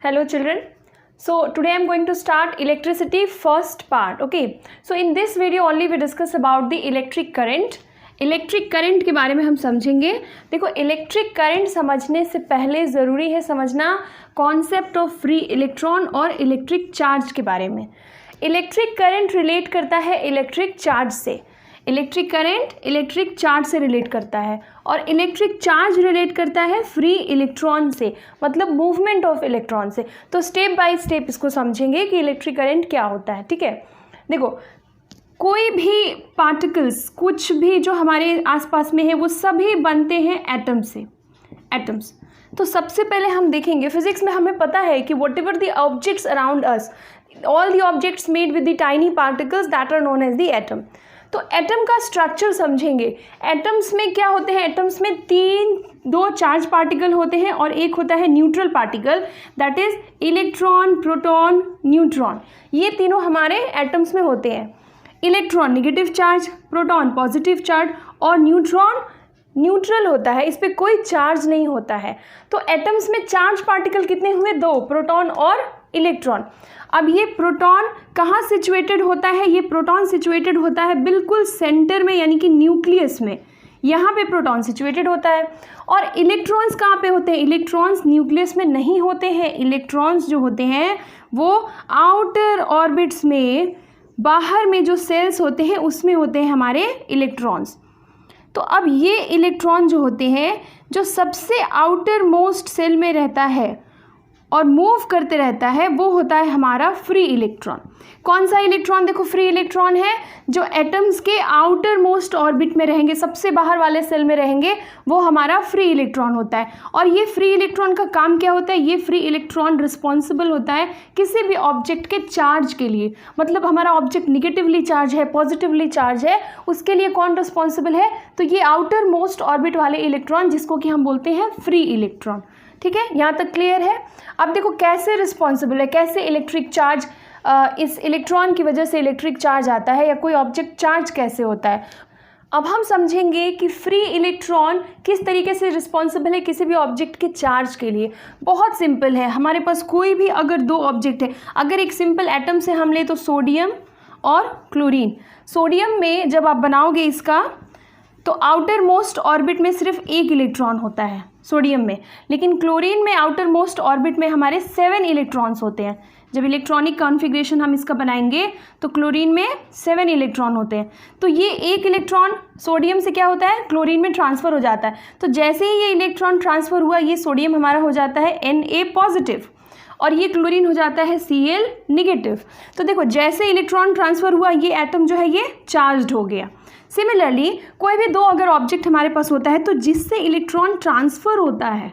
Hello children. So today I am going to start electricity first part. Okay. So in this video only we discuss about the electric current. Electric current के बारे में हम समझेंगे. देखो electric current समझने से पहले ज़रूरी है समझना कॉन्सेप्ट ऑफ फ्री इलेक्ट्रॉन और इलेक्ट्रिक चार्ज के बारे में. इलेक्ट्रिक करंट रिलेट करता है इलेक्ट्रिक चार्ज से. इलेक्ट्रिक करंट इलेक्ट्रिक चार्ज से रिलेट करता है और इलेक्ट्रिक चार्ज रिलेट करता है फ्री इलेक्ट्रॉन से, मतलब मूवमेंट ऑफ इलेक्ट्रॉन से. तो स्टेप बाय स्टेप इसको समझेंगे कि इलेक्ट्रिक करंट क्या होता है. ठीक है. देखो कोई भी पार्टिकल्स कुछ भी जो हमारे आसपास में है वो सभी बनते हैं एटम से. एटम्स. तो सबसे पहले हम देखेंगे फिजिक्स में हमें पता है कि whatever the objects around us, all the objects made with the tiny particles that are known as the atom. तो एटम का स्ट्रक्चर समझेंगे. एटम्स में क्या होते हैं, एटम्स में दो चार्ज पार्टिकल होते हैं और एक होता है neutral particle, that is electron, proton, neutron. ये तीनों हमारे एटम्स में होते हैं. Electron negative charge, proton positive charge और न्यूट्रॉन न्यूट्रल होता है, इस पर कोई चार्ज नहीं होता है. तो एटम्स में चार्ज पार्टिकल कितने हुए, दो, प्रोटॉन और इलेक्ट्रॉन. अब ये प्रोटॉन कहाँ सिचुएटेड होता है, ये प्रोटॉन सिचुएटेड होता है बिल्कुल सेंटर में यानी कि न्यूक्लियस में. यहाँ पे प्रोटॉन सिचुएटेड होता है. और इलेक्ट्रॉन्स कहाँ पे होते हैं, इलेक्ट्रॉन्स न्यूक्लियस में नहीं होते हैं. इलेक्ट्रॉन्स जो होते हैं वो आउटर ऑर्बिट्स में, बाहर में जो सेल्स होते हैं उसमें होते हैं हमारे इलेक्ट्रॉन्स. तो अब ये इलेक्ट्रॉन जो होते हैं जो सबसे आउटर मोस्ट सेल में रहता है और मूव करते रहता है वो होता है हमारा फ्री इलेक्ट्रॉन. कौन सा इलेक्ट्रॉन, देखो फ्री इलेक्ट्रॉन है जो एटम्स के आउटर मोस्ट ऑर्बिट में रहेंगे, सबसे बाहर वाले सेल में रहेंगे, वो हमारा फ्री इलेक्ट्रॉन होता है. और ये फ्री इलेक्ट्रॉन का काम क्या होता है, ये फ्री इलेक्ट्रॉन रिस्पॉन्सिबल होता है किसी भी ऑब्जेक्ट के चार्ज के लिए. मतलब हमारा ऑब्जेक्ट निगेटिवली चार्ज है, पॉजिटिवली चार्ज है, उसके लिए कौन रिस्पॉन्सिबल है, तो ये आउटर मोस्ट ऑर्बिट वाले इलेक्ट्रॉन जिसको कि हम बोलते हैं फ्री इलेक्ट्रॉन. ठीक है, यहाँ तक क्लियर है. अब देखो कैसे रिस्पॉन्सिबल है, कैसे इलेक्ट्रिक चार्ज, इस इलेक्ट्रॉन की वजह से इलेक्ट्रिक चार्ज आता है या कोई ऑब्जेक्ट चार्ज कैसे होता है. अब हम समझेंगे कि फ्री इलेक्ट्रॉन किस तरीके से रिस्पॉन्सिबल है किसी भी ऑब्जेक्ट के चार्ज के लिए. बहुत सिंपल है. हमारे पास कोई भी अगर दो ऑब्जेक्ट है, अगर एक सिंपल एटम से हम ले तो सोडियम और क्लोरीन. सोडियम में जब आप बनाओगे इसका तो आउटर मोस्ट ऑर्बिट में सिर्फ एक इलेक्ट्रॉन होता है सोडियम में, लेकिन क्लोरीन में आउटर मोस्ट ऑर्बिट में हमारे 7 इलेक्ट्रॉन्स होते हैं. जब इलेक्ट्रॉनिक कॉन्फ़िगरेशन हम इसका बनाएंगे तो क्लोरीन में 7 इलेक्ट्रॉन होते हैं. तो ये एक इलेक्ट्रॉन सोडियम से क्या होता है, क्लोरीन में ट्रांसफ़र हो जाता है. तो जैसे ही ये इलेक्ट्रॉन ट्रांसफ़र हुआ ये सोडियम हमारा हो जाता है Na पॉजिटिव और ये क्लोरीन हो जाता है Cl निगेटिव. तो देखो जैसे इलेक्ट्रॉन ट्रांसफ़र हुआ ये एटम जो है ये चार्ज्ड हो गया. सिमिलरली कोई भी दो अगर ऑब्जेक्ट हमारे पास होता है तो जिससे इलेक्ट्रॉन ट्रांसफ़र होता है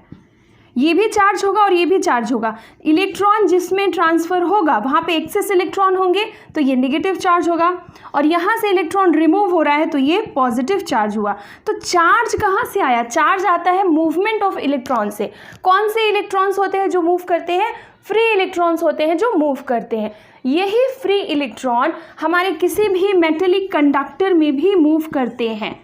ये भी चार्ज होगा और ये भी चार्ज होगा. इलेक्ट्रॉन जिसमें ट्रांसफ़र होगा वहाँ पे एक्सेस इलेक्ट्रॉन होंगे तो ये नेगेटिव चार्ज होगा, और यहाँ से इलेक्ट्रॉन रिमूव हो रहा है तो ये पॉजिटिव चार्ज हुआ. तो चार्ज कहाँ से आया, चार्ज आता है मूवमेंट ऑफ इलेक्ट्रॉन से. कौन से इलेक्ट्रॉन्स होते हैं जो मूव करते हैं, फ्री इलेक्ट्रॉन्स होते हैं जो मूव करते हैं. यही फ्री इलेक्ट्रॉन हमारे किसी भी मेटेलिक कंडक्टर में भी मूव करते हैं.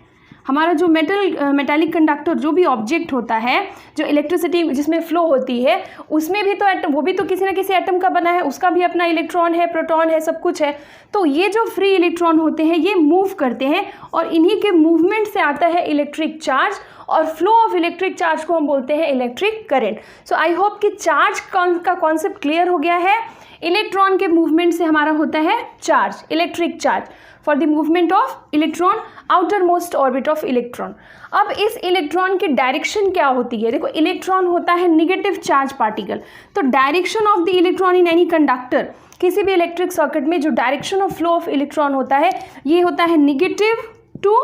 हमारा जो मेटालिक कंडक्टर जो भी ऑब्जेक्ट होता है जो इलेक्ट्रिसिटी जिसमें फ्लो होती है उसमें भी तो एटम, वो भी तो किसी ना किसी एटम का बना है, उसका भी अपना इलेक्ट्रॉन है, प्रोटॉन है, सब कुछ है. तो ये जो फ्री इलेक्ट्रॉन होते हैं ये मूव करते हैं और इन्हीं के मूवमेंट से आता है इलेक्ट्रिक चार्ज, और फ्लो ऑफ इलेक्ट्रिक चार्ज को हम बोलते हैं electric current. So I hope कि चार्ज का कॉन्सेप्ट क्लियर हो गया है. इलेक्ट्रॉन के मूवमेंट से हमारा होता है charge, electric charge for the movement of electron outer most orbit of electron. अब इस इलेक्ट्रॉन की डायरेक्शन क्या होती है, देखो इलेक्ट्रॉन होता है निगेटिव चार्ज पार्टिकल. तो direction of the electron in any conductor, किसी भी इलेक्ट्रिक सर्किट में जो direction of flow of electron होता है ये होता है निगेटिव टू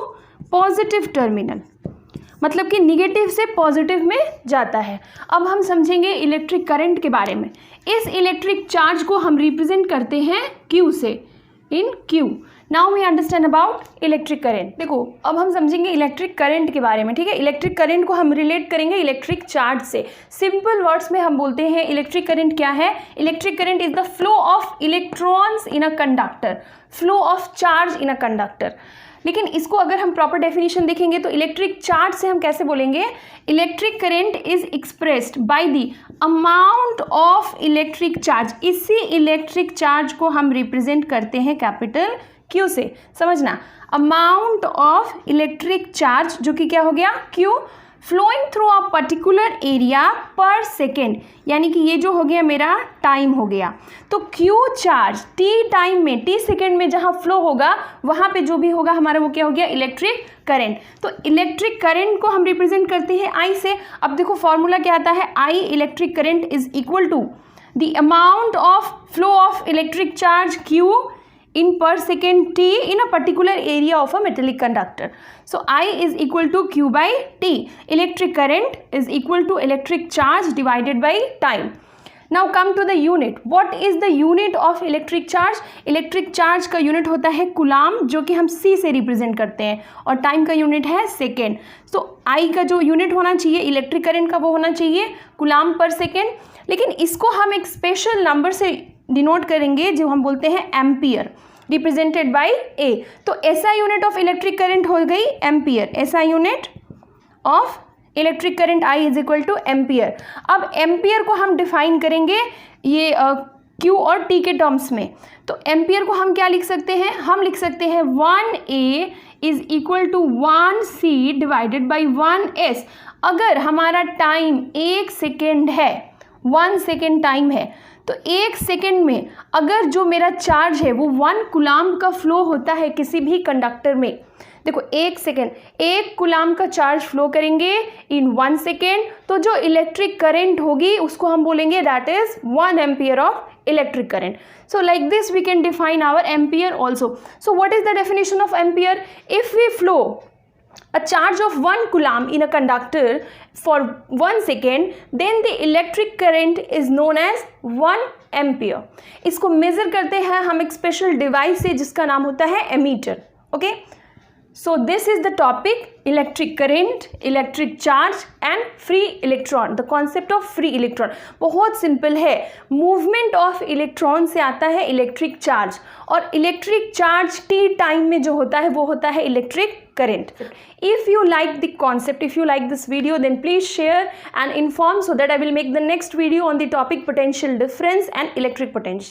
पॉजिटिव टर्मिनल, मतलब कि निगेटिव से पॉजिटिव में जाता है. अब हम समझेंगे इलेक्ट्रिक करंट के बारे में. इस इलेक्ट्रिक चार्ज को हम रिप्रेजेंट करते हैं Q से, in Q. Now we understand about electric current. देखो अब हम समझेंगे इलेक्ट्रिक करंट के बारे में. ठीक है, इलेक्ट्रिक करंट को हम रिलेट करेंगे इलेक्ट्रिक चार्ज से. सिंपल वर्ड्स में हम बोलते हैं इलेक्ट्रिक करंट क्या है, electric current is the flow of electrons in a conductor, flow of charge in a conductor. लेकिन इसको अगर हम प्रॉपर डेफिनेशन देखेंगे तो इलेक्ट्रिक चार्ज से हम कैसे बोलेंगे, electric current is expressed by the amount of electric charge. इसी इलेक्ट्रिक चार्ज को हम रिप्रेजेंट करते हैं कैपिटल क्यू से। समझना, अमाउंट ऑफ इलेक्ट्रिक चार्ज जो कि क्या हो गया, Q, flowing through a particular area per second, यानी कि ये जो हो गया मेरा टाइम हो गया। तो क्यू चार्ज टी टाइम में, टी सेकेंड में जहाँ फ्लो होगा वहाँ पे जो भी होगा हमारा वो क्या हो गया, इलेक्ट्रिक करंट। तो इलेक्ट्रिक करंट को हम रिप्रेजेंट करते हैं आई से। अब देखो फॉर्मूला क्या आता है, I electric current is equal to the amount of flow of electric charge Q in per second t in a particular area of a metallic conductor. So I is equal to q by t. Electric current is equal to electric charge divided by time. Now come to the unit. What is the unit of electric charge? Electric charge का unit होता है coulomb, जो कि हम c से represent करते हैं, और टाइम का यूनिट है सेकेंड। तो I का जो यूनिट होना चाहिए इलेक्ट्रिक करंट का वो होना चाहिए कूलाम पर सेकेंड, लेकिन इसको हम एक स्पेशल नंबर से डिनोट करेंगे जो हम बोलते हैं एम्पियर, रिप्रेजेंटेड बाय ए। तो ऐसा यूनिट ऑफ इलेक्ट्रिक करंट हो गई एम्पियर, ऐसा unit of electric current I is equal two ampere. अब एम्पियर को हम डिफाइन करेंगे ये क्यू और टी के टर्म्स में। तो एम्पियर को हम क्या लिख सकते हैं, हम लिख सकते हैं 1A is equal to 1C divided by 1S। अगर हमारा टाइम 1 सेकेंड है, 1 सेकेंड टाइम है, तो 1 सेकेंड में अगर जो मेरा चार्ज है वो 1 कूलाम का फ्लो होता है किसी भी कंडक्टर में, देखो 1 सेकेंड 1 कूलाम का चार्ज फ्लो करेंगे इन 1 सेकेंड, तो जो इलेक्ट्रिक करंट होगी उसको हम बोलेंगे that is 1 ampere of electric current. So like this we can define our ampere also. So what is the definition of ampere? If we flow a charge of 1 coulomb in a conductor for 1 second, then the electric current is known as 1 ampere. इसको major करते हैं हम एक special device से जिसका नाम होता है ammeter. Okay, so this is the topic electric current, electric charge and free electron. The concept of free electron बहुत सिंपल है, मूवमेंट ऑफ इलेक्ट्रॉन से आता है इलेक्ट्रिक चार्ज, और इलेक्ट्रिक चार्ज टी टाइम में जो होता है वो होता है electric current. If you like the concept, if you like this video, then please share and inform so that I will make the next video on the topic potential difference and electric potential.